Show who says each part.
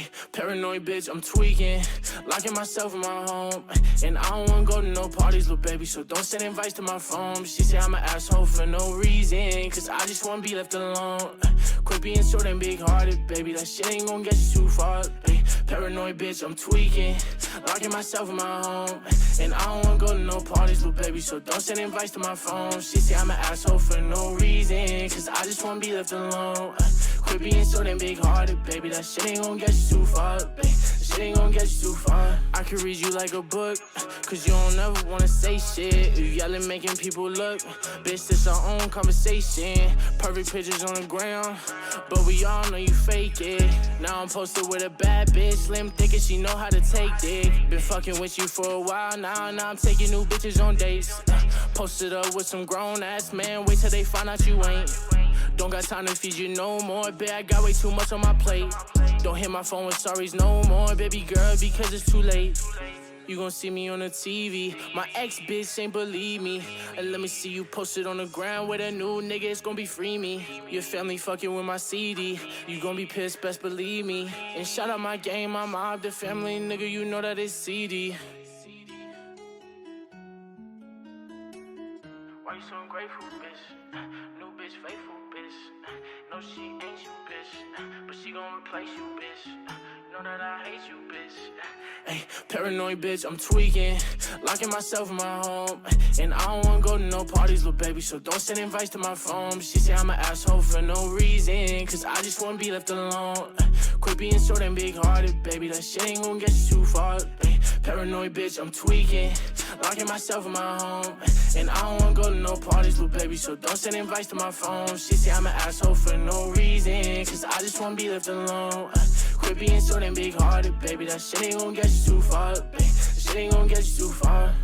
Speaker 1: Ay, paranoid bitch, I'm tweaking, locking myself in my home. And I don't wanna go to no parties, little baby, so don't send invites to my phone. She say I'm an asshole for no reason, cause I just wanna be left alone. Quit being so damn big-hearted, baby, that shit ain't gonna get you too far. Ay, paranoid bitch, I'm tweaking, locking myself in my home. And I don't wanna go to no parties, little baby, so don't send invites to my phone. She say I'm an asshole for no reason, cause I just wanna be left alone. Quit being so damn big-hearted, baby, that shit ain't gon' get you too far, baby. That shit ain't gon' get you too far. I could read you like a book, cause you don't ever wanna say shit. You yelling, making people look. Bitch, this our own conversation. Perfect pictures on the ground, but we all know you fake it. Now I'm posted with a bad bitch, slim thick and she know how to take dick. Been fucking with you for a while now I'm taking new bitches on dates. Posted up with some grown-ass man, wait till they find out you ain't. Don't got time to feed you no more, bitch, I got way too much on my plate. Don't hit my phone with sorries no more, baby girl, because it's too late. You gon' see me on the TV, my ex-bitch ain't believe me. And let me see you posted on the ground with a new nigga, it's gon' be free me. Your family fucking with my CD, you gon' be pissed, best believe me. And shout out my game, my mob, the family, nigga, you know that it's CD. Why you so ungrateful, bitch? New bitch, faithful, bitch. No, she ain't you, bitch. But she gon' replace you, bitch. Know that I hate you, bitch. Ay, paranoid bitch, I'm tweaking, locking myself in my home. And I don't wanna go to no parties, little baby, so don't send invites to my phone. She say I'm an asshole for no reason, cause I just wanna be left alone. Quit being so damn big-hearted, baby, that shit ain't gon' get you too far. Ay, paranoid bitch, I'm tweaking, locking myself in my home. And I don't wanna go to no parties, little baby, so don't send invites to my phone. She say I'm an asshole for no reason, cause I just wanna be left alone. Quit being so damn big-hearted, baby, that shit ain't gon' get you too far, baby. That shit ain't gon' get you too far.